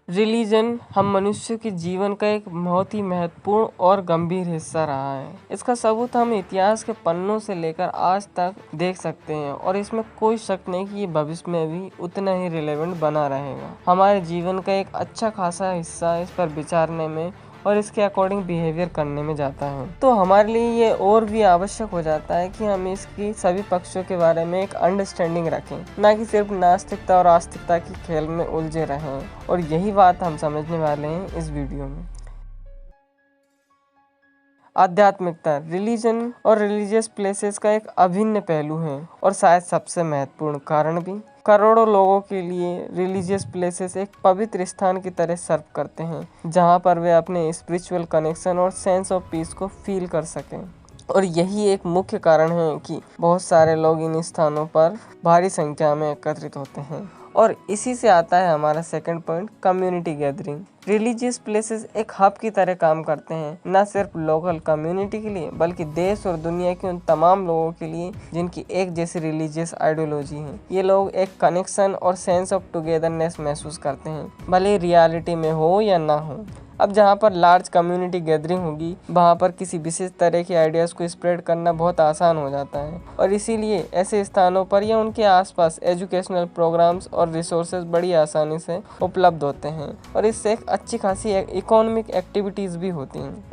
Religion हम मनुष्य के जीवन का एक बहुत ही महत्वपूर्ण और गंभीर हिस्सा रहा है। इसका सबूत हम इतिहास के पन्नों से लेकर आज तक देख सकते हैं और इसमें कोई शक नहीं कि ये भविष्य में भी उतना ही रिलेवेंट बना रहेगा। हमारे जीवन का एक अच्छा खासा हिस्सा इस पर विचारने में और इसके अकॉर्डिंग बिहेवियर करने में जाता है। तो हमारे लिए ये और भी आवश्यक हो जाता है कि हम इसकी सभी पक्षों के बारे में एक अंडरस्टैंडिंग रखें, ना कि सिर्फ नास्तिकता और आस्तिकता की खेल में उलझे रहें। और यही बात हम समझने वाले हैं इस वीडियो में। आध्यात्मिकता रिलीजन और रिलीजियस प्लेसेस का एक अभिन्न पहलू है और शायद सबसे महत्वपूर्ण कारण भी। करोड़ों लोगों के लिए रिलीजियस प्लेसेस एक पवित्र स्थान की तरह सर्व करते हैं, जहां पर वे अपने स्पिरिचुअल कनेक्शन और सेंस ऑफ पीस को फील कर सकें। और यही एक मुख्य कारण है कि बहुत सारे लोग इन स्थानों पर भारी संख्या में एकत्रित होते हैं। और इसी से आता है हमारा second point, community gathering. Religious places एक हब की तरह काम करते हैं, न सिर्फ लोकल कम्युनिटी के लिए बल्कि देश और दुनिया के उन तमाम लोगों के लिए जिनकी एक जैसी रिलीजियस आइडियोलॉजी है। ये लोग एक कनेक्शन और सेंस ऑफ टुगेदरनेस महसूस करते हैं, भले रियलिटी में हो या ना हो। अब जहाँ पर लार्ज कम्युनिटी गैदरिंग होगी, वहाँ पर किसी विशेष तरह के आइडियाज़ को स्प्रेड करना बहुत आसान हो जाता है और इसीलिए ऐसे स्थानों पर या उनके आसपास एजुकेशनल प्रोग्राम्स और रिसोर्सेज बड़ी आसानी से उपलब्ध होते हैं और इससे एक अच्छी खासी इकोनॉमिक एक्टिविटीज़ भी होती हैं।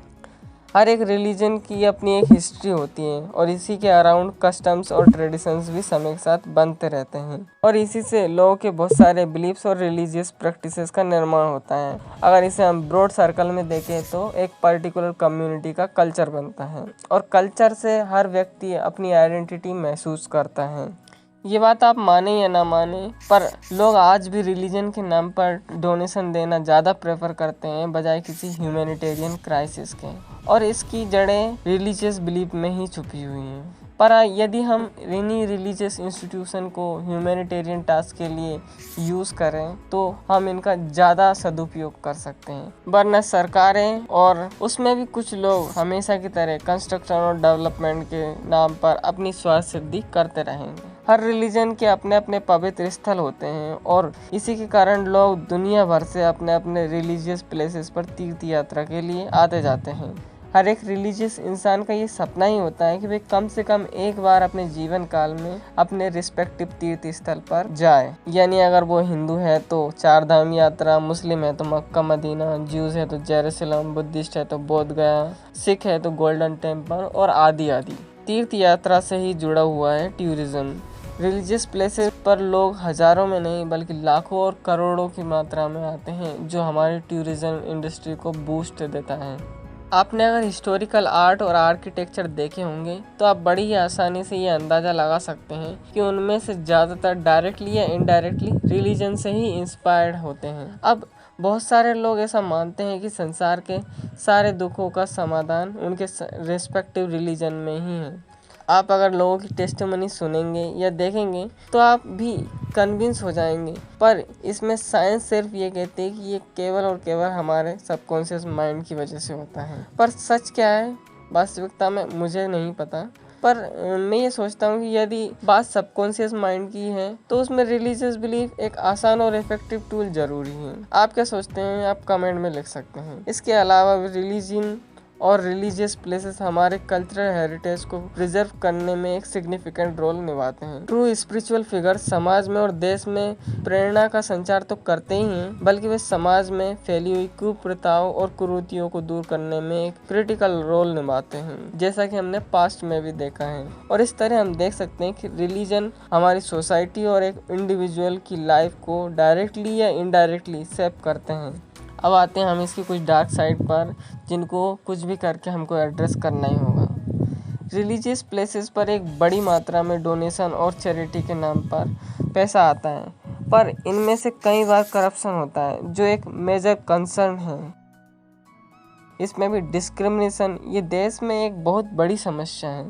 हर एक रिलीजन की अपनी एक हिस्ट्री होती है और इसी के अराउंड कस्टम्स और ट्रेडिशंस भी समय के साथ बनते रहते हैं और इसी से लोगों के बहुत सारे बिलीफ्स और रिलीजियस प्रैक्टिसेस का निर्माण होता है। अगर इसे हम ब्रॉड सर्कल में देखें तो एक पर्टिकुलर कम्युनिटी का कल्चर बनता है और कल्चर से हर व्यक्ति अपनी आइडेंटिटी महसूस करता है। ये बात आप माने या ना माने, पर लोग आज भी रिलीजन के नाम पर डोनेशन देना ज़्यादा प्रेफर करते हैं बजाय किसी ह्यूमैनिटेरियन क्राइसिस के, और इसकी जड़ें रिलीजियस बिलीफ में ही छुपी हुई हैं। पर यदि हम इन्हीं रिलीजियस इंस्टीट्यूशन को ह्यूमैनिटेरियन टास्क के लिए यूज़ करें तो हम इनका ज़्यादा सदुपयोग कर सकते हैं, वरना सरकारें और उसमें भी कुछ लोग हमेशा की तरह कंस्ट्रक्शन और डेवलपमेंट के नाम पर अपनी स्वार्थ सिद्धि करते रहेंगे। हर रिलीजन के अपने अपने पवित्र स्थल होते हैं और इसी के कारण लोग दुनिया भर से अपने अपने रिलीजियस प्लेसेस पर तीर्थ यात्रा के लिए आते जाते हैं। हर एक रिलीजियस इंसान का ये सपना ही होता है कि वे कम से कम एक बार अपने जीवन काल में अपने रिस्पेक्टिव तीर्थ स्थल पर जाए। यानी अगर वो हिंदू है तो चार धाम यात्रा, मुस्लिम है तो मक्का मदीना, ज्यूज है तो जेरूसलम, बुद्धिस्ट है तो बोध गया, सिख है तो गोल्डन टेम्पल और आदि आदि। तीर्थ यात्रा से ही जुड़ा हुआ है टूरिज्म। रिलीजियस प्लेसेस पर लोग हजारों में नहीं बल्कि लाखों और करोड़ों की मात्रा में आते हैं, जो हमारी टूरिज्म इंडस्ट्री को बूस्ट देता है। आपने अगर हिस्टोरिकल आर्ट और आर्किटेक्चर देखे होंगे तो आप बड़ी ही आसानी से ये अंदाज़ा लगा सकते हैं कि उनमें से ज़्यादातर डायरेक्टली या इनडायरेक्टली रिलीजन से ही इंस्पायर्ड होते हैं। अब बहुत सारे लोग ऐसा मानते हैं कि संसार के सारे दुखों का समाधान उनके रेस्पेक्टिव रिलीजन में ही है। आप अगर लोगों की टेस्टिमनी सुनेंगे या देखेंगे तो आप भी कन्विंस हो जाएंगे, पर इसमें साइंस सिर्फ ये कहती है कि ये केवल और केवल हमारे सबकॉन्शियस माइंड की वजह से होता है। पर सच क्या है वास्तविकता में मुझे नहीं पता, पर मैं ये सोचता हूँ कि यदि बात सबकॉन्शियस माइंड की है तो उसमें रिलीजियस बिलीफ एक आसान और इफेक्टिव टूल जरूरी है। आप क्या सोचते हैं? आप कमेंट में लिख सकते हैं। इसके अलावा रिलीजन और रिलीजियस प्लेसेस हमारे कल्चरल हेरिटेज को प्रिजर्व करने में एक सिग्निफिकेंट रोल निभाते हैं। ट्रू स्पिरिचुअल फिगर समाज में और देश में प्रेरणा का संचार तो करते ही हैं, बल्कि वे समाज में फैली हुई कुप्रथाओं और कुरीतियों को दूर करने में एक क्रिटिकल रोल निभाते हैं, जैसा कि हमने पास्ट में भी देखा है। और इस तरह हम देख सकते हैं कि रिलीजन हमारी सोसाइटी और एक इंडिविजुअल की लाइफ को डायरेक्टली या इनडायरेक्टली शेप करते हैं। अब आते हैं हम इसकी कुछ डार्क साइड पर, जिनको कुछ भी करके हमको एड्रेस करना ही होगा। रिलीजियस प्लेसेस पर एक बड़ी मात्रा में डोनेशन और चैरिटी के नाम पर पैसा आता है, पर इनमें से कई बार करप्शन होता है, जो एक मेजर कंसर्न है। इसमें भी डिस्क्रिमिनेशन ये देश में एक बहुत बड़ी समस्या है,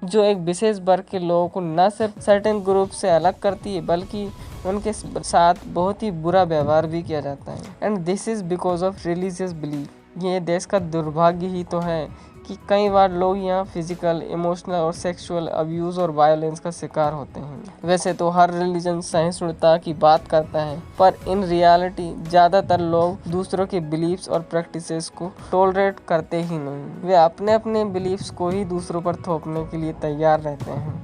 जो एक विशेष वर्ग के लोगों को न सिर्फ सर्टेन ग्रुप से अलग करती है बल्कि उनके साथ बहुत ही बुरा व्यवहार भी किया जाता है। And this is because of religious belief. ये देश का दुर्भाग्य ही तो है कि कई बार लोग यहाँ फिजिकल, इमोशनल और सेक्सुअल अब्यूज़ और वायलेंस का शिकार होते हैं। वैसे तो हर रिलीजन सहिष्णुता की बात करता है, पर इन रियलिटी ज़्यादातर लोग दूसरों के बिलीफ्स और प्रैक्टिसेस को टॉलरेट करते ही नहीं। वे अपने अपने बिलीफ्स को ही दूसरों पर थोपने के लिए तैयार रहते हैं।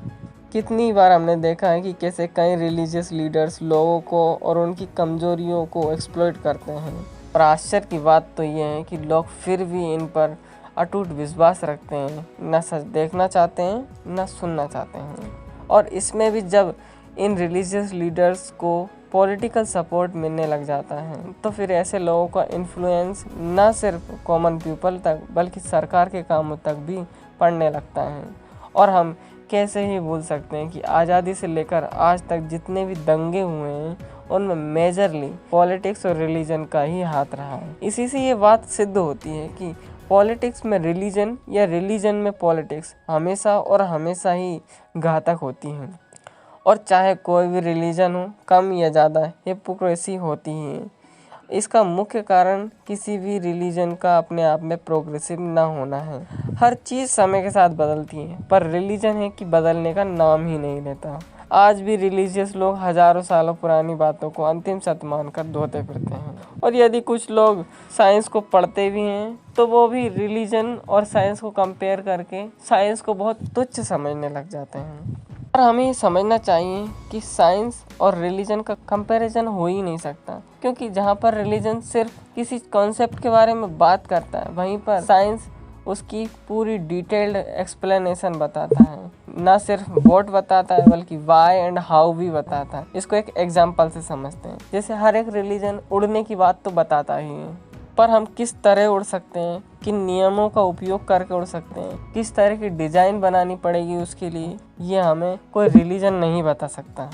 कितनी बार हमने देखा है कि कैसे कई रिलीजियस लीडर्स लोगों को और उनकी कमजोरियों को एक्सप्लॉइट करते हैं। और आश्चर्य की बात तो ये है कि लोग फिर भी इन पर अटूट विश्वास रखते हैं, न सच देखना चाहते हैं न सुनना चाहते हैं। और इसमें भी जब इन रिलीजियस लीडर्स को पॉलिटिकल सपोर्ट मिलने लग जाता है तो फिर ऐसे लोगों का इन्फ्लुएंस न सिर्फ कॉमन पीपल तक बल्कि सरकार के कामों तक भी पड़ने लगता है। और हम कैसे ही भूल सकते हैं कि आज़ादी से लेकर आज तक जितने भी दंगे हुए हैं उनमें मेजरली पॉलिटिक्स और रिलीजन का ही हाथ रहा है। इसी से ये बात सिद्ध होती है कि पॉलिटिक्स में रिलीजन या रिलीजन में पॉलिटिक्स हमेशा और हमेशा ही घातक होती हैं। और चाहे कोई भी रिलीजन हो, कम या ज़्यादा हिपोक्रेसी होती ही है। इसका मुख्य कारण किसी भी रिलीजन का अपने आप में प्रोग्रेसिव ना होना है। हर चीज़ समय के साथ बदलती है, पर रिलीजन है कि बदलने का नाम ही नहीं लेता। आज भी रिलीजियस लोग हजारों सालों पुरानी बातों को अंतिम सत्य मानकर धोते फिरते हैं। और यदि कुछ लोग साइंस को पढ़ते भी हैं तो वो भी रिलीजन और साइंस को कंपेयर करके साइंस को बहुत तुच्छ समझने लग जाते हैं। और हमें समझना चाहिए कि साइंस और रिलीजन का कंपैरिजन हो ही नहीं सकता, क्योंकि जहाँ पर रिलीजन सिर्फ किसी कॉन्सेप्ट के बारे में बात करता है, वहीं पर साइंस उसकी पूरी डिटेल्ड एक्सप्लेनेशन बताता है। ना सिर्फ व्हाट बताता है बल्कि व्हाई एंड हाउ भी बताता है। इसको एक एग्जांपल से समझते हैं। जैसे हर एक रिलीजन उड़ने की बात तो बताता ही है, पर हम किस तरह उड़ सकते हैं, किन नियमों का उपयोग करके उड़ सकते हैं, किस तरह की डिज़ाइन बनानी पड़ेगी उसके लिए, ये हमें कोई रिलीजन नहीं बता सकता।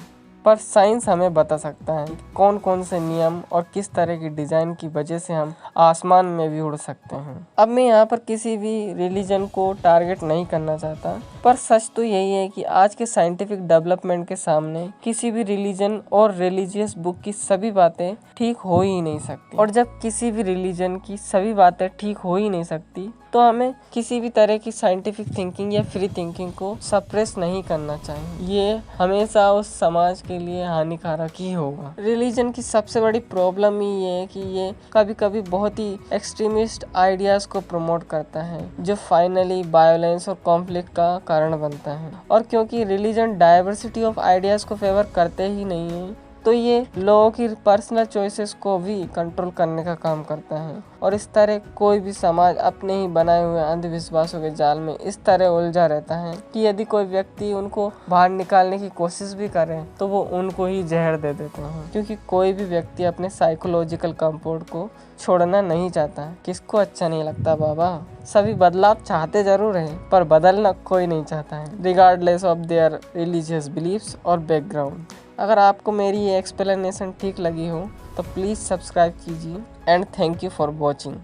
पर साइंस हमें बता सकता है कि कौन कौन से नियम और किस तरह की डिज़ाइन की वजह से हम आसमान में भी उड़ सकते हैं। अब मैं यहाँ पर किसी भी रिलीजन को टारगेट नहीं करना चाहता, पर सच तो यही है कि आज के साइंटिफिक डेवलपमेंट के सामने किसी भी रिलीजन और रिलीजियस बुक की सभी बातें ठीक हो ही नहीं सकती। और जब किसी भी रिलीजन की सभी बातें ठीक हो ही नहीं सकती तो हमें किसी भी तरह की साइंटिफिक थिंकिंग या फ्री थिंकिंग को सप्रेस नहीं करना चाहिए। ये हमेशा उस समाज के लिए हानिकारक ही होगा। रिलीजन की सबसे बड़ी प्रॉब्लम ही ये है कि ये कभी कभी बहुत ही एक्सट्रीमिस्ट आइडियाज़ को प्रमोट करता है, जो फाइनली वायलेंस और कॉन्फ्लिक्ट का कारण बनता है। और क्योंकि रिलीजन डाइवर्सिटी ऑफ आइडियाज़ को फेवर करते ही नहीं है, तो ये लोगों की पर्सनल चॉइसेस को भी कंट्रोल करने का काम करता है। और इस तरह कोई भी समाज अपने ही बनाए हुए अंधविश्वासों के जाल में इस तरह उलझा रहता है कि यदि कोई व्यक्ति उनको बाहर निकालने की कोशिश भी करे तो वो उनको ही जहर दे देते हैं। क्योंकि कोई भी व्यक्ति अपने साइकोलॉजिकल कंफर्ट को छोड़ना नहीं चाहता। किसको अच्छा नहीं लगता बाबा? सभी बदलाव चाहते जरूर हैं, पर बदलना कोई नहीं चाहता है, regardless of their religious beliefs और बैकग्राउंड। अगर आपको मेरी ये एक्सप्लेनेशन ठीक लगी हो तो प्लीज़ सब्सक्राइब कीजिए and thank you for watching.